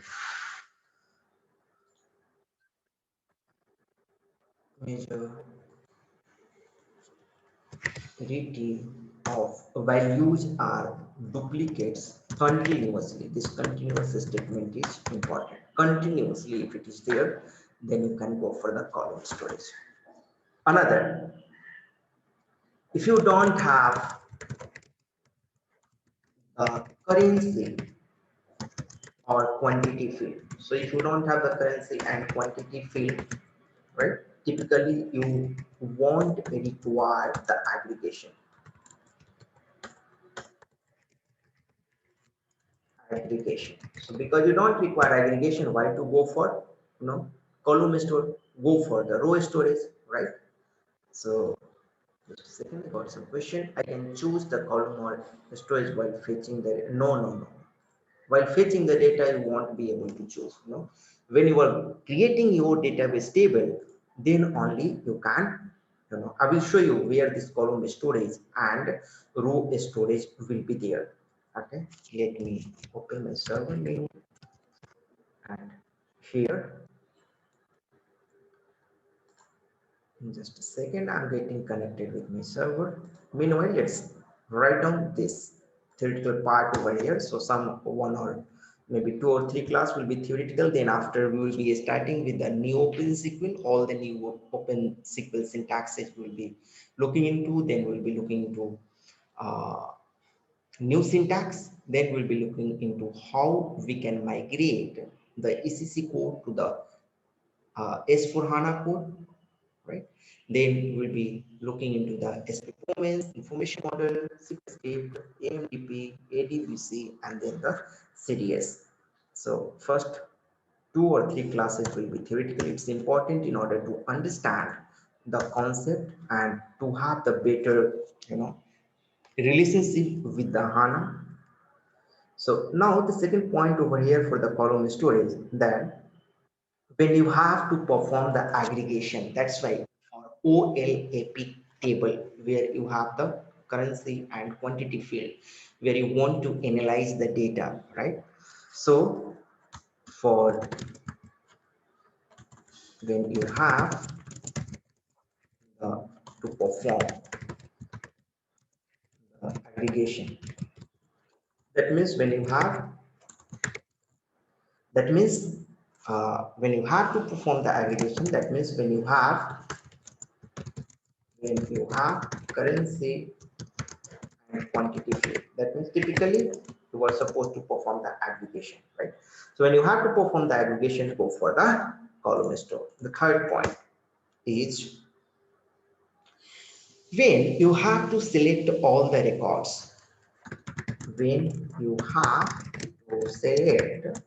Majority of values are duplicates continuously. This continuous statement is important. Continuously, if it is there, then you can go for the column storage. Another, if you don't have currency or quantity field. So if you don't have the currency and quantity field, right, typically you won't require the aggregation. So because you don't require aggregation, why to go for column store? Go for the row storage, right? So just a second, I got some question. I can choose the column or storage while fetching the no. While fetching the data, you won't be able to choose. When you are creating your database table, then only you can. I will show you where this column storage and row storage will be there. Okay, let me open my server name, and here in just a second I'm getting connected with my server. Meanwhile, let's write down this theoretical part over here. So some one or maybe 2 or 3 class will be theoretical, then after we will be starting with the new open SQL. All the new open SQL syntaxes will be looking into, then we'll be looking into uh, new syntax, then we'll be looking into how we can migrate the ECC code to the S4HANA code, right? Then we'll be looking into the SP performance, information model, script, AMDP, ADVC, and then the CDS. So first 2 or 3 classes will be theoretical. It's important in order to understand the concept and to have the better, relationship with the HANA. So now the second point over here for the column storage, that when you have to perform the aggregation, that's why for OLAP table, where you have the currency and quantity field, where you want to analyze the data, right? So for when you have to perform the aggregation, that means when you have that means when you have to perform the aggregation, that means when you have currency and quantity field, that means typically you are supposed to perform the aggregation, right? So when you have to perform the aggregation, go for the column store. The third point is when you have to select all the records. When you have to select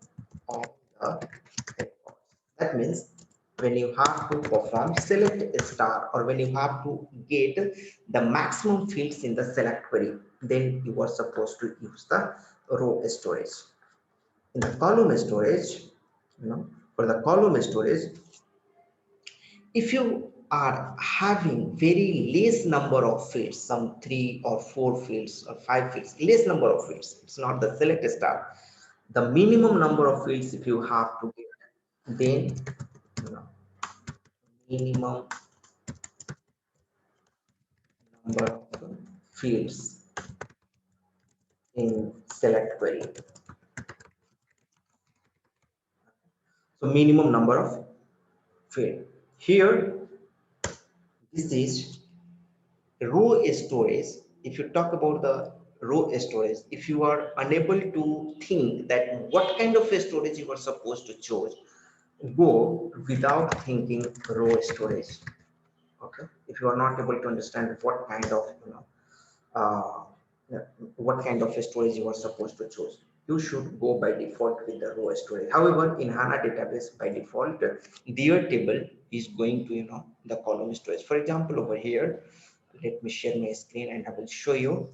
all the records, that means when you have to perform select star, or when you have to get the maximum fields in the select query, then you are supposed to use the row storage. In the column storage, for the column storage, if you are having very less number of fields, some 3 or 4 fields or 5 fields, less number of fields, it's not the select star, the minimum number of fields if you have to get, then minimum number of fields in select query. So minimum number of field. Here, this is row storage. If you talk about the row storage, if you are unable to think that what kind of storage you are supposed to choose, go without thinking row storage. Okay, if you are not able to understand what kind of uh, what kind of storage you are supposed to choose, you should go by default with the row storage. However, in HANA database, by default, their table is going to the column storage. For example, over here, let me share my screen and I will show you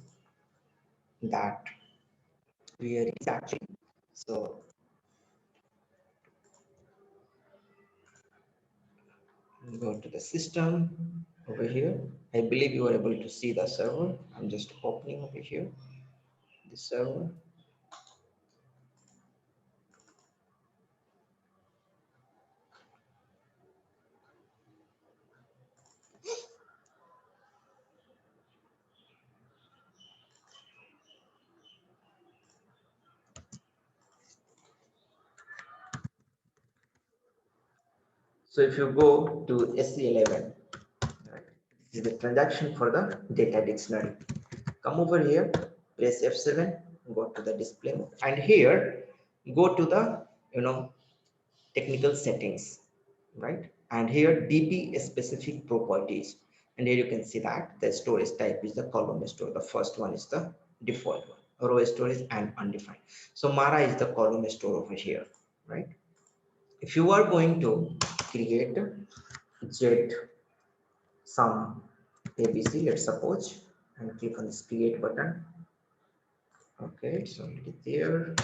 that where is actually. So go to the system over here. I believe you are able to see the server. I'm just opening over here the server. So if you go to SC11, right, this is the transaction for the data dictionary. Come over here, press F7, go to the display mode, and here go to the technical settings, right? And here DB specific properties, and here you can see that the storage type is the column store. The first one is the default one, row storage and undefined. So Mara is the column store over here, right? If you are going to create jet some ABC, let's suppose, and click on this create button. Okay, it's already there.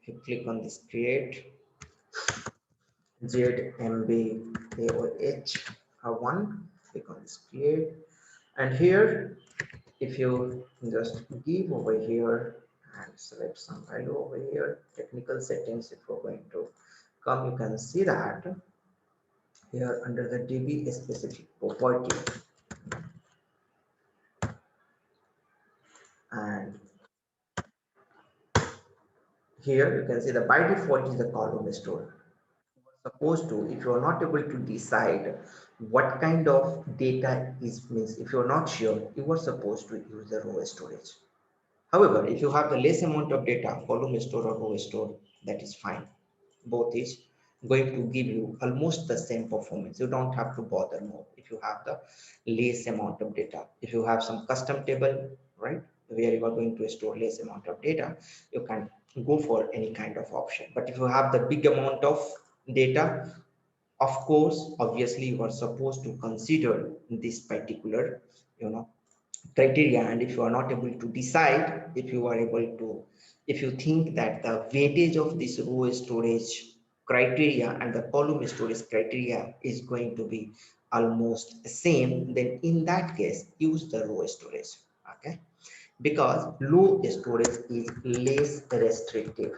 If you click on this create ZMBAOH1, click on this create, and here if you just give over here and select some value over here, technical settings, if you're going to come, you can see that here under the DB specific property, and here you can see the by default is the column store. Supposed to, if you are not able to decide what kind of data is, means if you are not sure, you are supposed to use the row storage. However, if you have the less amount of data, column store or row store, that is fine. Both is going to give you almost the same performance. You don't have to bother more if you have the less amount of data. If you have some custom table, right, where you are going to store less amount of data, you can go for any kind of option. But if you have the big amount of data, of course, obviously you are supposed to consider this particular, you know, criteria. And if you are not able to decide, if you are able to, if you think that the weightage of this row storage criteria and the column storage criteria is going to be almost the same, then in that case use the row storage. Okay, because low storage is less restrictive.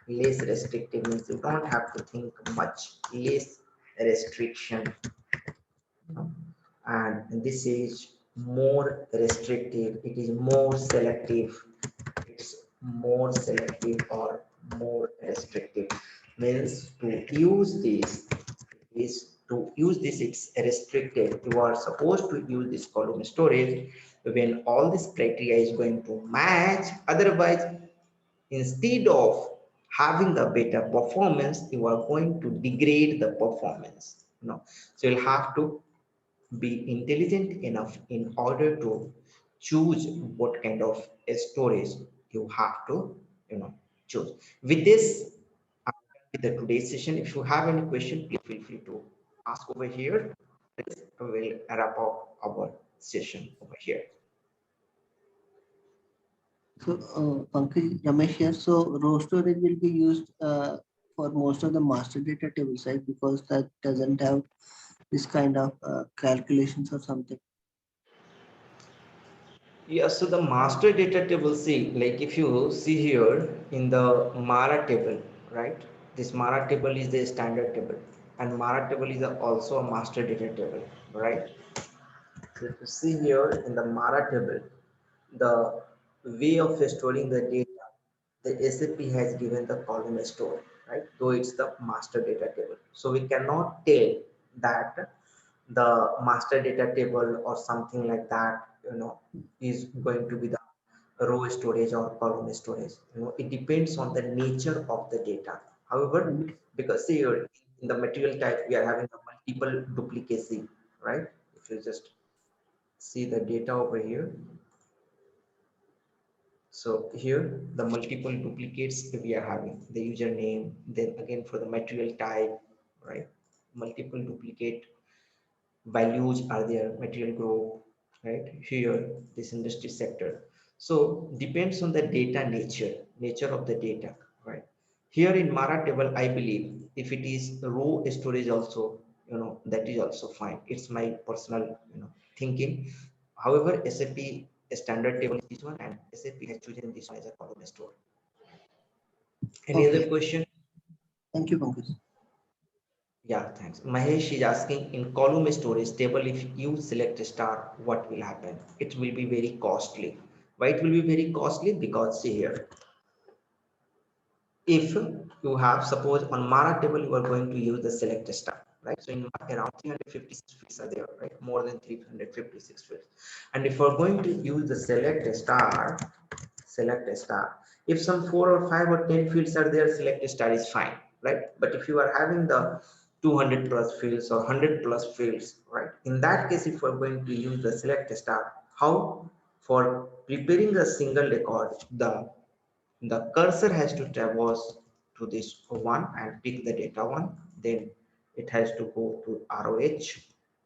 Less restrictive means you don't have to think much. Less restriction, you know, and this is more restrictive, it is more selective, it's more selective or more restrictive. Means to use this is to use this, it's restricted. You are supposed to use this column storage when all this criteria is going to match. Otherwise, instead of having the better performance, you are going to degrade the performance, so you'll have to be intelligent enough in order to choose what kind of storage you have to choose. With this, I'm done with the today's session. If you have any question, please feel free to ask over here. We'll wrap up our session over here. So, Pankaj, Ramesh here. So, row storage will be used for most of the master data table side because that doesn't have this kind of calculations or something. Yeah, so the master data table, see, like if you see here in the Mara table, right? This Mara table is the standard table, and Mara table is also a master data table, right? So if you see here in the Mara table, the way of storing the data, the SAP has given the column store, right? Though it's the master data table. So we cannot tell that the master data table or something like that, is going to be the row storage or column storage. It depends on the nature of the data. However, because here in the material type, we are having a multiple duplicacy, right? If you just see the data over here, so here the multiple duplicates we are having the username, then again for the material type, right? Multiple duplicate values are there, material group, right? Here this industry sector. So depends on the data nature of the data, right? Here in Mara table, I believe if it is row storage also, that is also fine. It's my personal thinking. However, SAP standard table is this one, and SAP has chosen this one as a column store. Any other Okay. question? Thank you, Pankaj. Yeah, thanks. Mahesh is asking, in column storage table, if you select a star, what will happen? It will be very costly. Why it will be very costly? Because see here, if you have, suppose on Mara table, you are going to use the select a star, right? So in around 356 fields are there, right? More than 356 fields. And if we're going to use the select a star, select a star. If some 4 or 5 or 10 fields are there, select a star is fine, right? But if you are having the 200 plus fields or 100 plus fields, right? In that case, if we're going to use the select a star, how? For preparing a single record, the cursor has to traverse to this one and pick the data one, then it has to go to ROH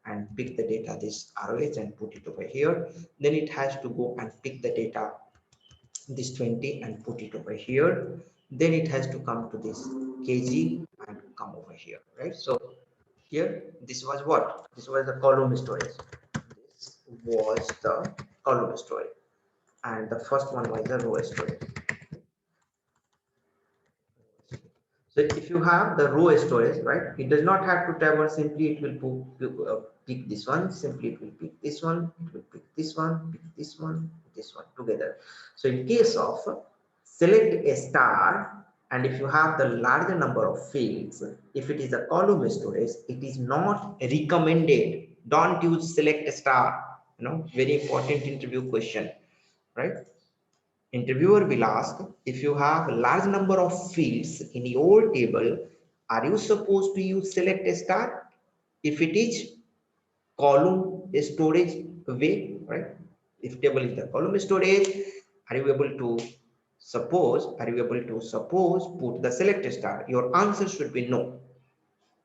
and pick the data this ROH and put it over here, then it has to go and pick the data this 20 and put it over here, then it has to come to this kg and come over here, right? So here this was what? This was the column storage. This was the column storage and the first one was the row storage. So if you have the row storage, right, it does not have to traverse, simply it will pick this one, simply it will pick this one, it will pick this one, pick this one together. So in case of select a star, and if you have the larger number of fields, if it is a column storage, it is not recommended. Don't use select a star, very important interview question, right? Interviewer will ask, if you have a large number of fields in your table, are you supposed to use select a star? If it is column storage way, right? If table is the column storage, are you able to suppose put the select star? Your answer should be no.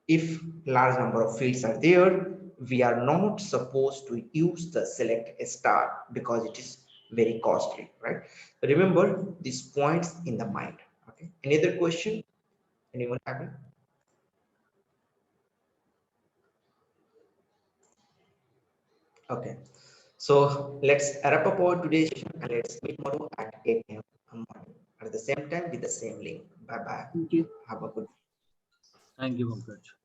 If large number of fields are there, we are not supposed to use the select star because it is very costly, right? Remember these points in the mind. Okay, any other question? Anyone have it? Okay, so let's wrap up our today's session and let's meet tomorrow at 8 a.m. morning at the same time with the same link. Bye bye. Thank you. Have a good Thank you, Pankaj.